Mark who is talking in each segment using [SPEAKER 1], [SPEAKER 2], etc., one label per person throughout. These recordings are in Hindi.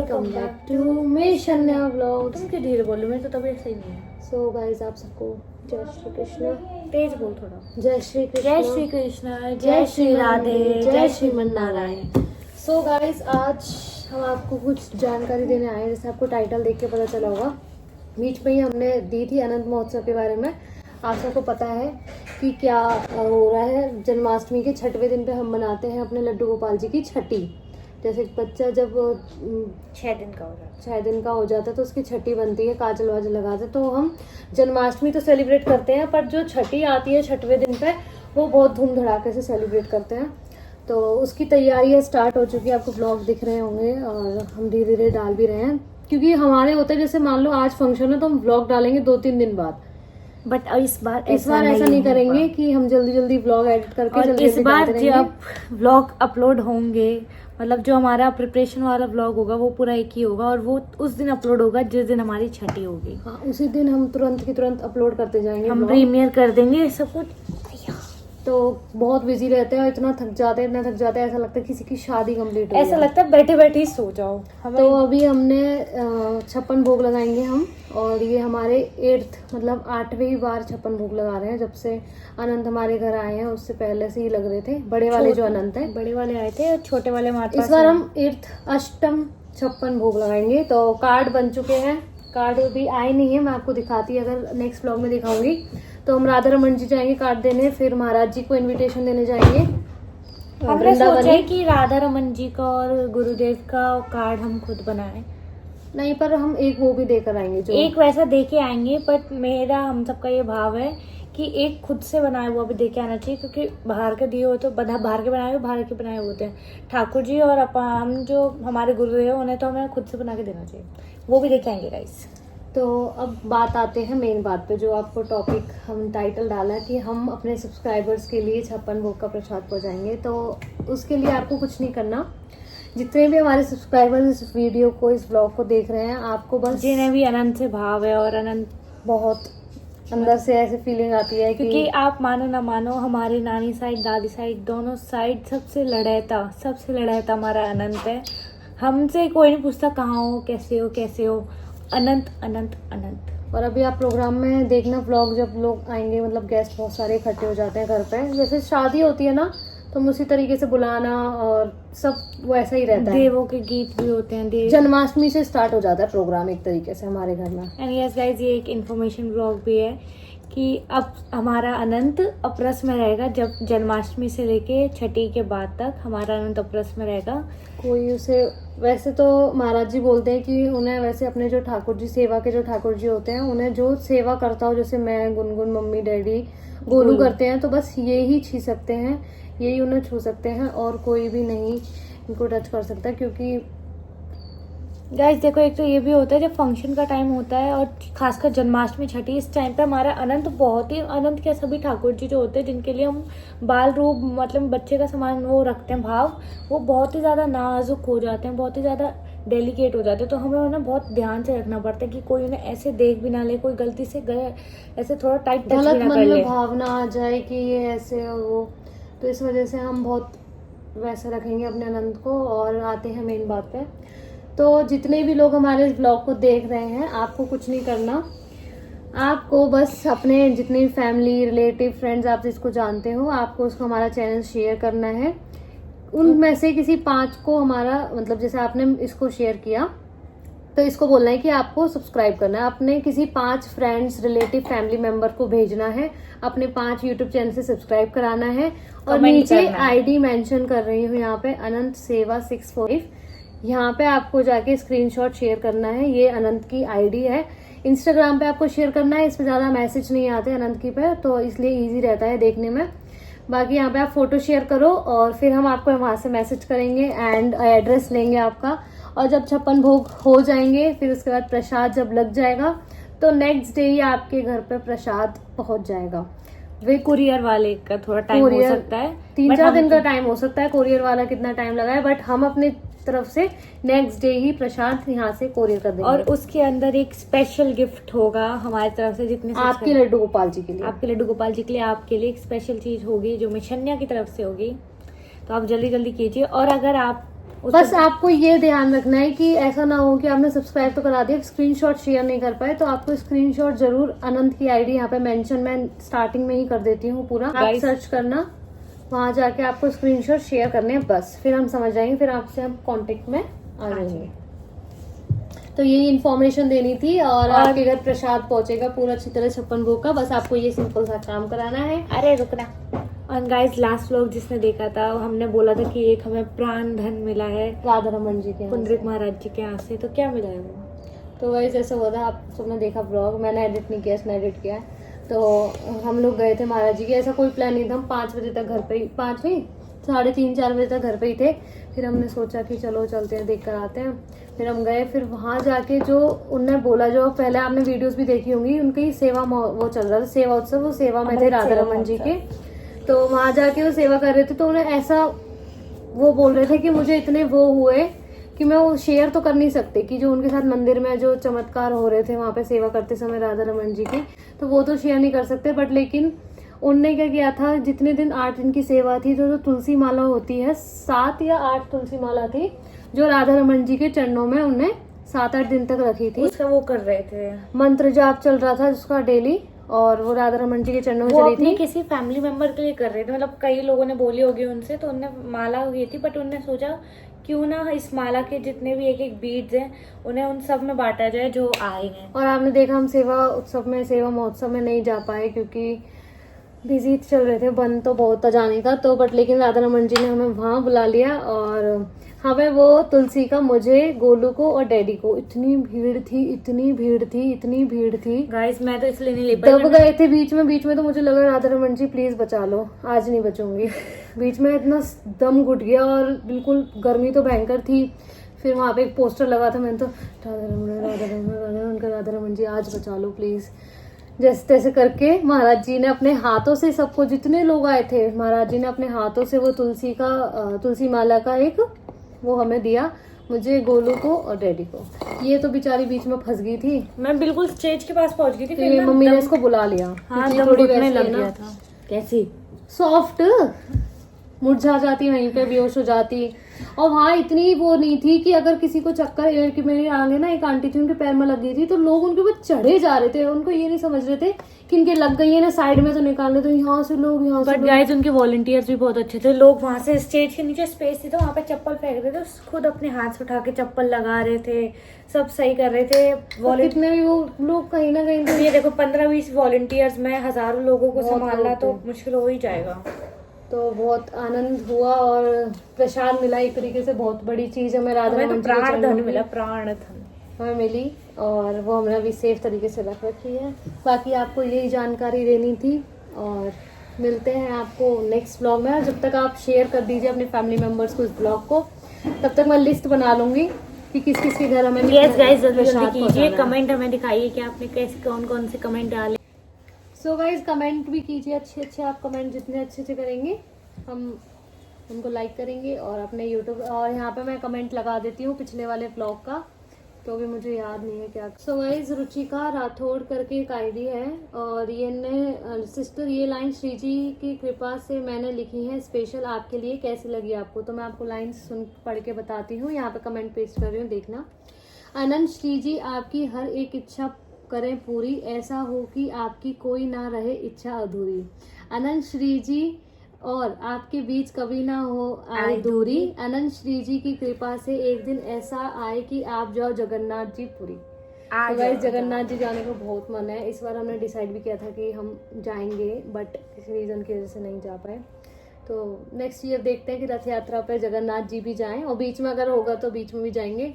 [SPEAKER 1] वेलकम बैक टू मिशन्या व्लॉग्स।
[SPEAKER 2] तुम क्यों धीरे बोलो, मेरी तो तबीयत सही नहीं है।
[SPEAKER 1] सो गाइस, आप सबको जय श्री कृष्ण।
[SPEAKER 2] तेज बोल थोड़ा।
[SPEAKER 1] जय श्री कृष्ण,
[SPEAKER 2] जय श्री कृष्ण, जय श्री राधे, जय श्रीमन नारायण।
[SPEAKER 1] सो गाइस, आज हम आपको कुछ जानकारी देने आए हैं। जैसे आपको टाइटल देख के पता चला होगा, बीच में ही हमने दी थी अनंत महोत्सव के बारे में। आप सबको पता है कि क्या हो रहा है। जन्माष्टमी के 6वें दिन पे हम मनाते हैं अपने लड्डू गोपाल जी की छठी। जैसे बच्चा जब
[SPEAKER 2] 6 दिन का हो जाता है,
[SPEAKER 1] 6 दिन का हो जाता है तो उसकी छठी बनती है, काजल वाजल लगाते हैं। तो हम जन्माष्टमी तो सेलिब्रेट करते हैं, पर जो छठी आती है 6वें दिन पे, वो बहुत धूम धड़ाके से सेलिब्रेट करते हैं। तो उसकी तैयारियां स्टार्ट हो चुकी है, आपको ब्लॉग दिख रहे होंगे और हम धीरे धीरे डाल भी रहे हैं। क्योंकि हमारे होते हैं, जैसे मान लो आज फंक्शन है तो हम ब्लॉग डालेंगे 2-3 दिन बाद।
[SPEAKER 2] बट इस बार
[SPEAKER 1] ऐसा नहीं करेंगे कि हम जल्दी जल्दी ब्लॉग एडिट करके
[SPEAKER 2] और
[SPEAKER 1] जल्दी
[SPEAKER 2] इस
[SPEAKER 1] जल्दी
[SPEAKER 2] बार
[SPEAKER 1] डालते रहेंगे।
[SPEAKER 2] जब व्लॉग अपलोड होंगे, मतलब जो हमारा प्रिपरेशन वाला व्लॉग होगा वो पूरा एक ही होगा, और वो उस दिन अपलोड होगा जिस दिन हमारी छठी होगी।
[SPEAKER 1] हाँ, उसी दिन हम तुरंत की तुरंत अपलोड करते जाएंगे।
[SPEAKER 2] हम
[SPEAKER 1] vlog।
[SPEAKER 2] प्रीमियर कर देंगे सब कुछ।
[SPEAKER 1] तो बहुत बिजी रहते हैं और इतना थक जाते हैं ऐसा लगता है किसी की शादी कंप्लीट हो
[SPEAKER 2] ऐसा
[SPEAKER 1] गया।
[SPEAKER 2] लगता है बैठे बैठे ही सो जाओ।
[SPEAKER 1] तो अभी हमने 56 भोग लगाएंगे हम, और ये हमारे 8th मतलब 8वीं बार 56 भोग लगा रहे हैं। जब से अनंत हमारे घर आए हैं उससे पहले से ही लग रहे थे, बड़े वाले जो अनंत है।
[SPEAKER 2] बड़े वाले आए थे और छोटे वाले हमारे
[SPEAKER 1] इस बार हम 8th अष्टम 56 भोग लगाएंगे। तो कार्ड बन चुके हैं, कार्ड अभी आए नहीं है, मैं आपको दिखाती, अगर नेक्स्ट ब्लॉग में दिखाऊंगी। तो हम राधा रमन जी जाएंगे कार्ड देने, फिर महाराज जी को इनविटेशन देने जाएंगे।
[SPEAKER 2] हमने सोचा है कि राधा रमन जी का और गुरुदेव का कार्ड हम खुद बनाएं।
[SPEAKER 1] नहीं, पर हम एक वो भी देकर आएंगे, जो
[SPEAKER 2] एक वैसा दे के आएंगे, बट मेरा हम सबका ये भाव है कि एक खुद से बनाया हुआ भी दे के आना चाहिए। क्योंकि बाहर के दिए हुए तो बाहर के बनाए हुए बाहर के बनाए हुए होते हैं। ठाकुर जी और हम जो हमारे गुरुदेव हैं उन्हें तो हमें खुद से बना के देना चाहिए, वो भी दे के आएंगे गाइस।
[SPEAKER 1] तो अब बात आते हैं मेन बात पे, जो आपको टॉपिक हम टाइटल डाला कि हम अपने सब्सक्राइबर्स के लिए 56 भोग का प्रसाद पहुंचाएंगे। तो उसके लिए आपको कुछ नहीं करना। जितने भी हमारे सब्सक्राइबर्स इस वीडियो को, इस ब्लॉग को देख रहे हैं, आपको बस,
[SPEAKER 2] जिन्हें भी अनंत से भाव है और अनंत
[SPEAKER 1] बहुत अंदर से ऐसे फीलिंग आती है
[SPEAKER 2] क्योंकि आप मानो ना मानो, हमारी नानी साइड दादी साइड दोनों साइड सबसे लड़ाता हमारा अनंत है। हमसे कोई नहीं पूछता कहाँ हो, कैसे हो, अनंत अनंत अनंत।
[SPEAKER 1] और अभी आप प्रोग्राम में देखना व्लॉग, जब लोग आएंगे, मतलब गेस्ट बहुत सारे इकट्ठे हो जाते हैं घर पे, जैसे शादी होती है ना, तो हम उसी तरीके से बुलाना और सब वैसा ही रहता है।
[SPEAKER 2] देवों के गीत भी होते हैं।
[SPEAKER 1] जन्माष्टमी से स्टार्ट हो जाता है प्रोग्राम एक तरीके से हमारे घर में।
[SPEAKER 2] एंड यस गाइज, ये एक इन्फॉर्मेशन ब्लॉग भी है कि अब हमारा अनंत अपरस में रहेगा। जब जन्माष्टमी से लेके छठी के बाद तक हमारा अनंत अपरस में रहेगा।
[SPEAKER 1] कोई उसे, वैसे तो महाराज जी बोलते हैं कि उन्हें, वैसे अपने जो ठाकुर जी, सेवा के जो ठाकुर जी होते हैं, उन्हें जो सेवा करता हो, जैसे मैं, गुनगुन, मम्मी, डैडी, गोलू करते हैं, तो बस ये ही छू सकते हैं, यही उन्हें छू सकते हैं, और कोई भी नहीं इनको टच कर सकता। क्योंकि
[SPEAKER 2] गाइस देखो, एक तो ये भी होता है जब फंक्शन का टाइम होता है, और खासकर जन्माष्टमी छठी, इस टाइम पे हमारा अनंत बहुत ही, अनंत के सभी ठाकुर जी जो होते हैं जिनके लिए हम बाल रूप, मतलब बच्चे का समान वो रखते हैं भाव, वो बहुत ही ज़्यादा नाजुक हो जाते हैं, बहुत ही ज़्यादा डेलिकेट हो जाते हैं। तो हमें उन्हें बहुत ध्यान से रखना पड़ता है कि कोई उन्हें ऐसे देख भी ना ले, कोई गलती से ऐसे थोड़ा टाइट टच भी ना कर ले,
[SPEAKER 1] भावना आ जाए कि ये ऐसे और वो। तो इस वजह से हम बहुत वैसे रखेंगे अपने अनंत को। और आते हैं मेन बात पे। तो जितने भी लोग हमारे इस ब्लॉग को देख रहे हैं, आपको कुछ नहीं करना। आपको बस अपने जितनी भी फैमिली, रिलेटिव, फ्रेंड्स, आप जिसको जानते हो, आपको उसको हमारा चैनल शेयर करना है। उनमें से किसी 5 को हमारा, मतलब जैसे आपने इसको शेयर किया तो इसको बोलना है कि आपको सब्सक्राइब करना है। अपने किसी 5 फ्रेंड्स, रिलेटिव, फैमिली मेंबर को भेजना है, अपने 5 यूट्यूब चैनल से सब्सक्राइब कराना है। और नीचे आईडी मेंशन कर रही हूँ यहाँ पे, अनंत सेवा 645। यहाँ पे आपको जाके स्क्रीनशॉट शेयर करना है, ये अनंत की आईडी है। इंस्टाग्राम पे आपको शेयर करना है, इसमें ज्यादा मैसेज नहीं आते अनंत की पे, तो इसलिए इजी रहता है देखने में। बाकी यहाँ पे आप फोटो शेयर करो और फिर हम आपको वहां से मैसेज करेंगे एंड एड्रेस लेंगे आपका। और जब 56 भोग हो जाएंगे, फिर उसके बाद प्रसाद जब लग जाएगा, तो नेक्स्ट डे ही आपके घर पे प्रसाद पहुंच जाएगा।
[SPEAKER 2] वे कुरियर वाले का थोड़ा टाइम हो सकता है,
[SPEAKER 1] 3-4 दिन का टाइम हो सकता है, कुरियर वाला कितना टाइम लगाए, बट हम अपने तरफ से नेक्स्ट डे ही प्रसाद यहाँ से कोरियर कर देंगे।
[SPEAKER 2] और उसके अंदर एक स्पेशल गिफ्ट होगा हमारी तरफ से, जितने
[SPEAKER 1] आपके लड्डू गोपाल जी के लिए,
[SPEAKER 2] आपके लड्डू गोपाल जी के लिए, आपके लिए एक स्पेशल चीज होगी जो मिशन्या की तरफ से होगी। तो आप जल्दी जल्दी कीजिए। और अगर आप
[SPEAKER 1] बस आपको ये ध्यान रखना है कि ऐसा ना हो कि आपने सब्सक्राइब तो करा दिया, स्क्रीनशॉट शेयर नहीं कर पाए, तो आपको स्क्रीनशॉट जरूर अनंत की आईडी यहाँ पे मेंशन मैं स्टार्टिंग में ही कर देती हूँ पूरा, आप सर्च करना, वहां जाके आपको स्क्रीनशॉट शेयर करने हैं बस, फिर हम समझ जाएंगे, फिर आपसे हम कांटेक्ट में आ जाएंगे। तो यही इन्फॉर्मेशन देनी थी। और आपके घर प्रसाद पहुंचेगा पूरा अच्छी तरह 56 भोग का, बस आपको ये सिंपल सा काम कराना है।
[SPEAKER 2] अरे रुकना। और गाइस लास्ट व्लॉग जिसने देखा था हमने बोला था कि एक हमें प्राण धन मिला है
[SPEAKER 1] राधा रमन जी के
[SPEAKER 2] पुंडरीक महाराज जी के यहाँ से, तो क्या मिला है वो?
[SPEAKER 1] तो वही जैसे हुआ था, आप सबने देखा ब्लॉग, मैंने एडिट नहीं किया, इसने एडिट किया है। तो हम लोग गए थे महाराज जी के, ऐसा कोई प्लान नहीं था, हम 5 बजे तक घर पे ही, 5 नहीं 3:30-4 बजे तक घर पे ही थे। फिर हमने सोचा कि चलो चलते हैं, देख कर आते हैं। फिर हम गए, फिर वहाँ जाके जो उनने बोला, जो पहले आपने वीडियोस भी देखी होंगी, उनकी सेवा वो चल रहा था, सेवा उत्सव, वो सेवा में थे राधा रमन जी के। तो वहाँ जाके वो सेवा कर रहे थे, तो उन्हें ऐसा वो बोल रहे थे कि मुझे इतने वो हुए कि मैं वो शेयर तो कर नहीं सकते कि जो उनके साथ मंदिर में जो चमत्कार हो रहे थे वहाँ पे सेवा करते समय राधा रमन जी की, तो वो तो शेयर नहीं कर सकते। बट लेकिन उनने क्या किया था, जितने दिन 8 दिन की सेवा थी, तो जो तुलसी माला होती है 7 या 8 तुलसी माला थी जो राधा रमन जी के चरणों में उन्हें 7-8 दिन तक रखी थी।
[SPEAKER 2] उसका वो कर रहे थे,
[SPEAKER 1] मंत्र जाप चल रहा था उसका डेली, और वो राधा रमन जी के चरणों में चली थी।
[SPEAKER 2] किसी फैमिली मेंबर के लिए कर रहे थे, मतलब कई लोगों ने बोली होगी उनसे, तो उनने माला हुई थी, बट उनने सोचा क्यों ना इस माला के जितने भी एक बीड्स हैं उन्हें उन सब में बांटा जाए जो आए हैं।
[SPEAKER 1] और आपने देखा हम सेवा उत्सव में, सेवा महोत्सव में नहीं जा पाए क्योंकि बिजी चल रहे थे, बंद तो बहुत था जाने का। तो बट लेकिन राधा रमन जी ने हमें वहां बुला लिया, और हमें वो तुलसी का, मुझे, गोलू को और डैडी को, इतनी भीड़ थी, इतनी भीड़ थी, इतनी भीड़ थी
[SPEAKER 2] गाइस मैं तो इसलिए नहीं ले पाई।
[SPEAKER 1] दब गए थे बीच में तो मुझे लगा राधा रमन जी प्लीज बचा लो, आज नहीं बचूंगी। बीच में इतना दम घुट गया, और बिल्कुल गर्मी तो भयंकर थी। फिर वहां पे एक पोस्टर लगा था, मैंने तो राधा रमन जी आज बचा लो प्लीज। जैसे तैसे करके महाराज जी ने अपने हाथों से सबको, जितने लोग आए थे, महाराज जी ने अपने हाथों से वो तुलसी माला का एक वो हमें दिया, मुझे, गोलू को और डैडी को। ये तो बेचारी बीच में फंस गई थी,
[SPEAKER 2] मैं बिल्कुल स्टेज के पास पहुंच गई थी,
[SPEAKER 1] फिर मम्मी ने इसको बुला लिया।
[SPEAKER 2] हाँ,
[SPEAKER 1] थोड़ी वैसे
[SPEAKER 2] लग
[SPEAKER 1] ना
[SPEAKER 2] गया था, कैसी
[SPEAKER 1] सॉफ्ट मुरझा जाती, वहीं पे बेहोश हो जाती। और वहाँ इतनी वो नहीं थी कि अगर किसी को चक्कर, कि मेरे आगे ना एक आंटी थी, उनके पैर में लग गई थी, तो लोग उनके ऊपर चढ़े जा रहे थे, उनको ये नहीं समझ रहे थे कि इनके लग गई है ना, साइड में तो निकाल रहे, तो यहाँ से लोग, यहाँ से।
[SPEAKER 2] बट गाइस उनके वॉलंटियर्स भी बहुत अच्छे थे, लोग वहाँ से स्टेज के नीचे स्पेस थी तो वहाँ पे चप्पल फेंक रहे थे, खुद अपने हाथ से उठा के चप्पल लगा रहे थे, सब सही कर रहे थे।
[SPEAKER 1] कितने भी वो लोग कहीं ना कहीं तो
[SPEAKER 2] ये देखो 15-20 वॉलंटियर्स में हजारों लोगों को संभालना तो मुश्किल हो ही जाएगा।
[SPEAKER 1] तो बहुत आनंद हुआ, और प्रसाद मिला, एक तरीके से बहुत बड़ी चीज हमें राधा रमन जी के
[SPEAKER 2] प्राण धन
[SPEAKER 1] चरणों
[SPEAKER 2] मिला,
[SPEAKER 1] में
[SPEAKER 2] प्राण धन
[SPEAKER 1] हमें मिली, और वो हमने अभी सेफ तरीके से रख रखी है। बाकी आपको यही जानकारी देनी थी, और मिलते हैं आपको नेक्स्ट ब्लॉग में। और जब तक आप शेयर कर दीजिए अपने फैमिली मेंबर्स को इस ब्लॉग को, तब तक मैं लिस्ट बना लूंगी कि किस किस के घर हमें।
[SPEAKER 2] यस गाइस जल्दी कीजिए, कमेंट हमें दिखाइए कि आपने कैसे कौन कौन से कमेंट डाले।
[SPEAKER 1] सो गाइज कमेंट भी कीजिए, अच्छे आप कमेंट जितने अच्छे करेंगे हम उनको लाइक करेंगे, और अपने यूट्यूब, और यहाँ पे मैं कमेंट लगा देती हूँ पिछले वाले ब्लॉग का, तो भी मुझे याद नहीं है क्या। सो गाइज रुचिका राठौड़ करके एक आईडी है, और ये ने सिस्टर, ये लाइन श्री जी की कृपा से मैंने लिखी है स्पेशल आपके लिए, कैसी लगी आपको? तो मैं आपको लाइन सुन पढ़ के बताती हूँ, यहाँ पे कमेंट पेस्ट कर रही हूँ, देखना। अनंत श्री जी आपकी हर एक इच्छा करें पूरी, ऐसा हो कि आपकी कोई ना रहे इच्छा अधूरी। अनंत श्री जी और आपके बीच कभी ना हो आए दूरी। अनंत श्री जी की कृपा से एक दिन ऐसा आए कि आप जाओ जगन्नाथ जी पुरी। तो गाइस जगन्नाथ जी जाने को बहुत मन है, इस बार हमने डिसाइड भी किया था कि हम जाएंगे, बट किसी रीजन की वजह से नहीं जा पाए। तो नेक्स्ट ईयर देखते हैं कि रथ यात्रा पे जगन्नाथ जी भी जाएं, और बीच में अगर होगा तो बीच में भी जाएंगे।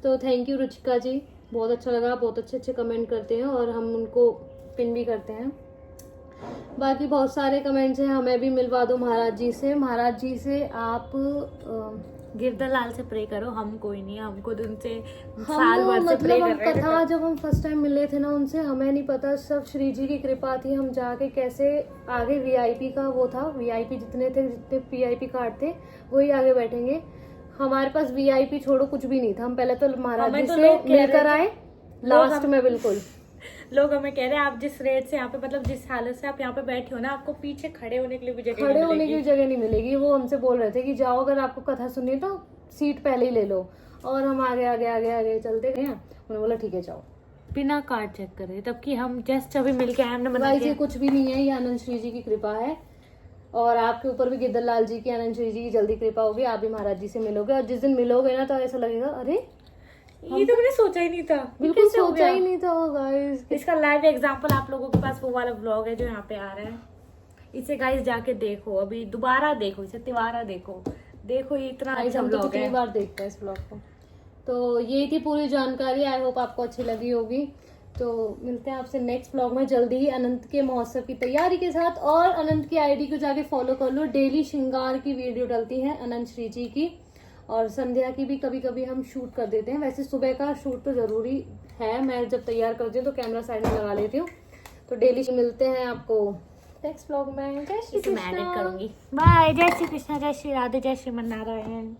[SPEAKER 1] तो थैंक यू रुचिका जी, बहुत अच्छा लगा, बहुत अच्छे कमेंट करते हैं, और हम उनको पिन भी करते हैं। बाकी बहुत सारे कमेंट्स हैं, हमें भी मिलवा दो महाराज जी से। महाराज जी से आप
[SPEAKER 2] गिरधरलाल से प्रे करो, हम कोई नहीं, हम खुद उनसे साल भर से प्रे
[SPEAKER 1] मतलब
[SPEAKER 2] कर रहे थे।
[SPEAKER 1] कथा जब हम फर्स्ट टाइम मिले थे ना उनसे, हमें नहीं पता, सब श्री जी की कृपा थी। हम जाके कैसे आगे वीआईपी का वो था, वीआईपी जितने थे, जितने पीआईपी कार्ड थे वही आगे बैठेंगे। हमारे पास वीआईपी छोड़ो कुछ भी नहीं था, हम पहले तो महाराज जी से मिलकर आए लास्ट में। बिल्कुल
[SPEAKER 2] लोग हमें कह रहे हैं आप जिस रेट से यहाँ पे, मतलब जिस हालत से आप यहाँ पे बैठे हो ना, आपको पीछे खड़े होने के लिए भी जगह
[SPEAKER 1] खड़े होने की जगह नहीं मिलेगी। वो हमसे बोल रहे थे कि जाओ, अगर आपको कथा सुननी तो सीट पहले ही ले लो। और हम आगे आगे आगे आगे चलते गए। उन्होंने बोला ठीक है जाओ।
[SPEAKER 2] बिना कार्ड चेक करे, तब कि हम जस्ट अभी मिलके आए, हमने बना
[SPEAKER 1] गाइस ये
[SPEAKER 2] के
[SPEAKER 1] कुछ भी नहीं है, ये आनंद श्री जी की कृपा है। और आपके ऊपर भी गिद्दर लाल जी की, आनंद श्री जी की जल्दी कृपा होगी। आप भी महाराज जी से मिलोगे, और जिस दिन मिलोगे ना तो ऐसा लगेगा अरे
[SPEAKER 2] ये तो मैंने सोचा ही नहीं था,
[SPEAKER 1] बिल्कुल
[SPEAKER 2] कैसे हो
[SPEAKER 1] सोचा
[SPEAKER 2] गया?
[SPEAKER 1] ही नहीं था गाइस।
[SPEAKER 2] इसका लाइव एग्जांपल आप लोगों के पास वो वाला ब्लॉग है जो यहाँ पे आ रहा है, इसे गाइस जाके देखो, अभी दोबारा देखो, इसे तिवारा देखो, देखो ये इतना
[SPEAKER 1] गाइस
[SPEAKER 2] अच्छा
[SPEAKER 1] हम तो
[SPEAKER 2] ब्लॉग
[SPEAKER 1] कितनी
[SPEAKER 2] है।
[SPEAKER 1] बार देखते हैं इस ब्लॉग को। तो यही थी पूरी जानकारी, आई होप आपको अच्छी लगी होगी। तो मिलते हैं आपसे नेक्स्ट ब्लॉग में जल्दी ही अनंत के महोत्सव की तैयारी के साथ। और अनंत की आईडी को जाके फॉलो कर लो, डेली श्रृंगार की वीडियो डलती है अनंत श्री जी की, और संध्या की भी कभी कभी हम शूट कर देते हैं। वैसे सुबह का शूट तो जरूरी है, मैं जब तैयार करती हूँ तो कैमरा साइड में लगा लेती हूँ। तो डेली मिलते हैं आपको नेक्स्ट ब्लॉग में। जय श्री
[SPEAKER 2] इसे मैं
[SPEAKER 1] कृष्णा।
[SPEAKER 2] edit करूंगी। बाय, जय श्री कृष्णा, जय श्री राधे, जय श्रीमन नारायण।